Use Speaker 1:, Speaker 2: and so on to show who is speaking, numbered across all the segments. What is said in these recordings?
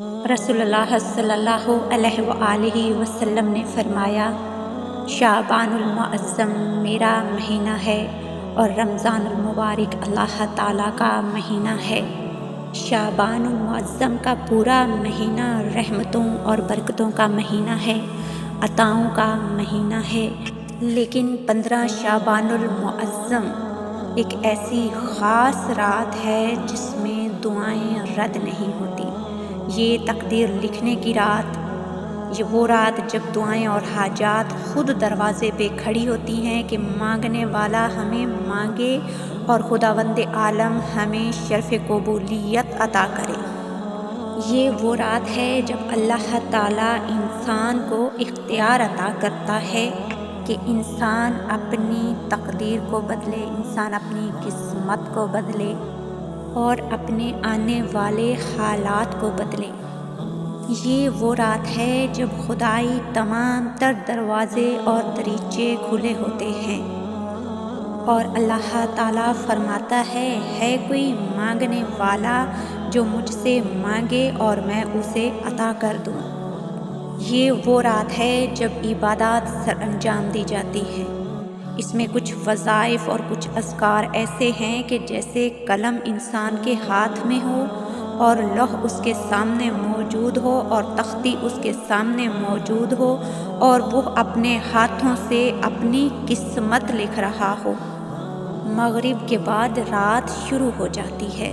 Speaker 1: رسول اللہ صلی اللہ علیہ وآلہ وسلم نے فرمایا، شعبان المعظم میرا مہینہ ہے اور رمضان المبارک اللہ تعالیٰ کا مہینہ ہے۔ شعبان المعظم کا پورا مہینہ رحمتوں اور برکتوں کا مہینہ ہے، عطاؤں کا مہینہ ہے، لیکن 15 شعبان المعظم ایک ایسی خاص رات ہے جس میں دعائیں رد نہیں ہوتی۔ یہ تقدیر لکھنے کی رات، یہ وہ رات جب دعائیں اور حاجات خود دروازے پہ کھڑی ہوتی ہیں کہ مانگنے والا ہمیں مانگے اور خداوند عالم ہمیں شرف قبولیت عطا کرے۔ یہ وہ رات ہے جب اللہ تعالیٰ انسان کو اختیار عطا کرتا ہے کہ انسان اپنی تقدیر کو بدلے، انسان اپنی قسمت کو بدلے اور اپنے آنے والے حالات کو بدلے۔ یہ وہ رات ہے جب خدائی تمام تر دروازے اور دریچے کھلے ہوتے ہیں اور اللہ تعالیٰ فرماتا ہے کوئی مانگنے والا جو مجھ سے مانگے اور میں اسے عطا کر دوں۔ یہ وہ رات ہے جب عبادات سر انجام دی جاتی ہے۔ اس میں کچھ وظائف اور کچھ اذکار ایسے ہیں کہ جیسے قلم انسان کے ہاتھ میں ہو اور لوح اس کے سامنے موجود ہو اور تختی اس کے سامنے موجود ہو اور وہ اپنے ہاتھوں سے اپنی قسمت لکھ رہا ہو۔ مغرب کے بعد رات شروع ہو جاتی ہے۔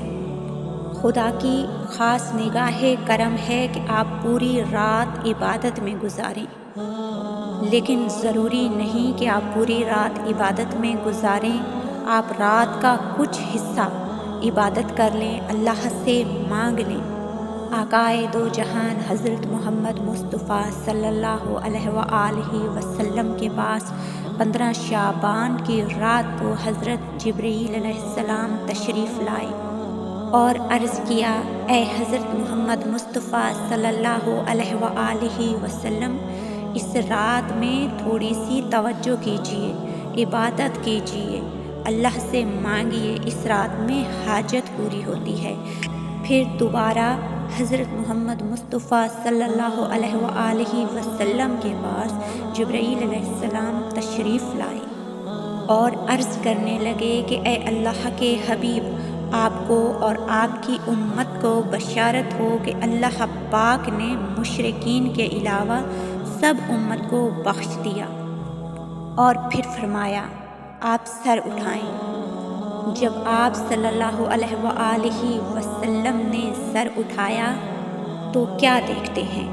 Speaker 1: خدا کی خاص نگاہ کرم ہے کہ آپ پوری رات عبادت میں گزاریں، لیکن ضروری نہیں کہ آپ پوری رات عبادت میں گزاریں۔ آپ رات کا کچھ حصہ عبادت کر لیں، اللہ سے مانگ لیں۔ آقائے دو جہان حضرت محمد مصطفیٰ صلی اللہ علیہ وآلہ وسلم کے پاس 15 شعبان کی رات کو حضرت جبرائیل علیہ السلام تشریف لائے اور عرض کیا، اے حضرت محمد مصطفیٰ صلی اللہ علیہ وآلہ وسلم، اس رات میں تھوڑی سی توجہ کیجیے، عبادت کیجیے، اللہ سے مانگیے، اس رات میں حاجت پوری ہوتی ہے۔ پھر دوبارہ حضرت محمد مصطفیٰ صلی اللہ علیہ وآلہ وسلم کے پاس جبرائیل علیہ السلام تشریف لائے اور عرض کرنے لگے کہ اے اللہ کے حبیب، آپ کو اور آپ کی امت کو بشارت ہو کہ اللہ پاک نے مشرکین کے علاوہ سب امت کو بخش دیا۔ اور پھر فرمایا، آپ سر اٹھائیں۔ جب آپ صلی اللہ علیہ وآلہ وسلم نے سر اٹھایا تو کیا دیکھتے ہیں؟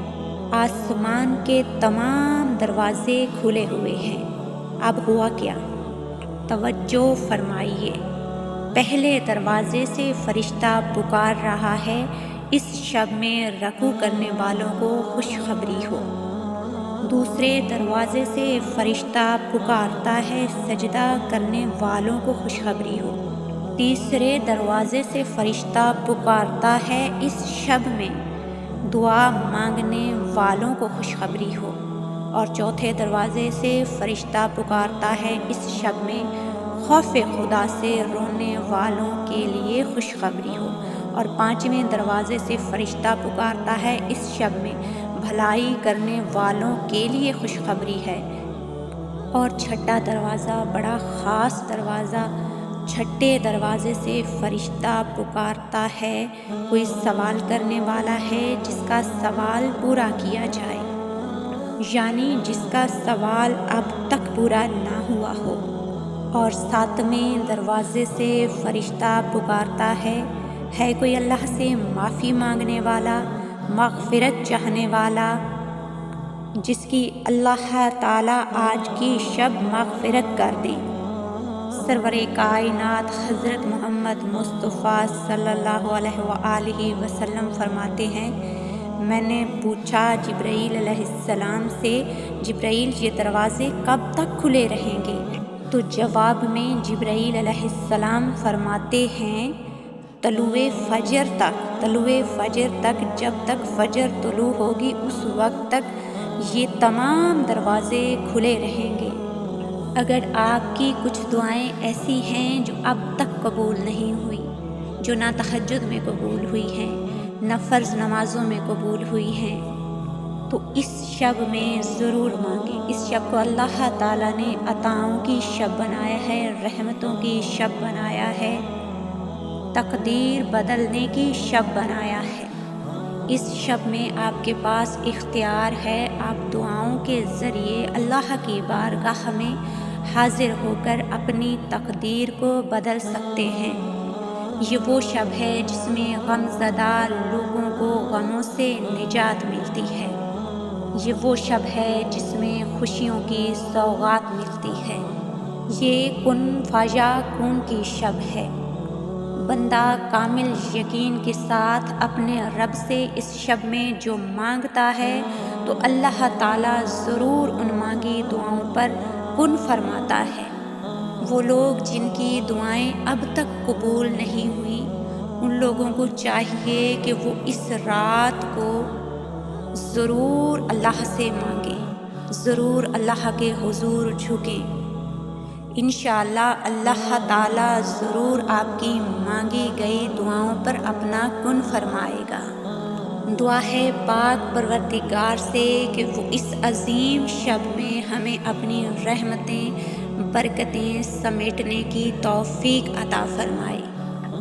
Speaker 1: آسمان کے تمام دروازے کھلے ہوئے ہیں۔ اب ہوا کیا؟ توجہ فرمائیے۔ پہلے دروازے سے فرشتہ پکار رہا ہے، اس شب میں رکوع کرنے والوں کو خوشخبری ہو۔ دوسرے دروازے سے فرشتہ پکارتا ہے، سجدہ کرنے والوں کو خوشخبری ہو۔ تیسرے دروازے سے فرشتہ پکارتا ہے، اس شب میں دعا مانگنے والوں کو خوشخبری ہو۔ اور چوتھے دروازے سے فرشتہ پکارتا ہے، اس شب میں خوف خدا سے رونے والوں کے لیے خوشخبری ہو۔ اور پانچویں دروازے سے فرشتہ پکارتا ہے، اس شب میں بھلائی کرنے والوں کے لیے خوشخبری ہے۔ اور چھٹا دروازہ، بڑا خاص دروازہ، چھٹے دروازے سے فرشتہ پکارتا ہے، کوئی سوال کرنے والا ہے جس کا سوال پورا کیا جائے، یعنی جس کا سوال اب تک پورا نہ ہوا ہو۔ اور ساتویں دروازے سے فرشتہ پکارتا ہے کوئی اللہ سے معافی مانگنے والا، مغفرت چاہنے والا، جس کی اللہ تعالیٰ آج کی شب مغفرت کر دے۔ سرور کائنات حضرت محمد مصطفیٰ صلی اللہ علیہ وآلہ وسلم فرماتے ہیں، میں نے پوچھا جبرائیل علیہ السلام سے، جبرائیل یہ دروازے کب تک کھلے رہیں گے؟ تو جواب میں جبرائیل علیہ السلام فرماتے ہیں، طلوع فجر تک، جب تک فجر طلوع ہوگی اس وقت تک یہ تمام دروازے کھلے رہیں گے۔ اگر آپ کی کچھ دعائیں ایسی ہیں جو اب تک قبول نہیں ہوئی، جو نہ تہجد میں قبول ہوئی ہیں، نہ فرض نمازوں میں قبول ہوئی ہیں، تو اس شب میں ضرور مانگیں۔ اس شب کو اللہ تعالیٰ نے عطاؤں کی شب بنایا ہے، رحمتوں کی شب بنایا ہے، تقدیر بدلنے کی شب بنایا ہے۔ اس شب میں آپ کے پاس اختیار ہے، آپ دعاؤں کے ذریعے اللہ کی بارگاہ میں حاضر ہو کر اپنی تقدیر کو بدل سکتے ہیں۔ یہ وہ شب ہے جس میں غم زدہ لوگوں کو غموں سے نجات ملتی ہے۔ یہ وہ شب ہے جس میں خوشیوں کی سوغات ملتی ہے۔ یہ کن فیکون کی شب ہے۔ بندہ کامل یقین کے ساتھ اپنے رب سے اس شب میں جو مانگتا ہے تو اللہ تعالیٰ ضرور ان مانگی دعاؤں پر کن فرماتا ہے۔ وہ لوگ جن کی دعائیں اب تک قبول نہیں ہوئیں، ان لوگوں کو چاہیے کہ وہ اس رات کو ضرور اللہ سے مانگیں، ضرور اللہ کے حضور جھکیں۔ انشاءاللہ اللہ تعالیٰ ضرور آپ کی مانگی گئی دعاؤں پر اپنا کن فرمائے گا۔ دعا ہے پاک پروردگار سے کہ وہ اس عظیم شب میں ہمیں اپنی رحمتیں برکتیں سمیٹنے کی توفیق عطا فرمائے،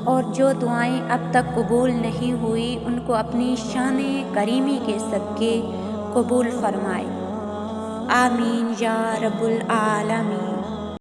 Speaker 1: اور جو دعائیں اب تک قبول نہیں ہوئی ان کو اپنی شان کریمی کے صدقے قبول فرمائے۔ آمین یا رب العالمین۔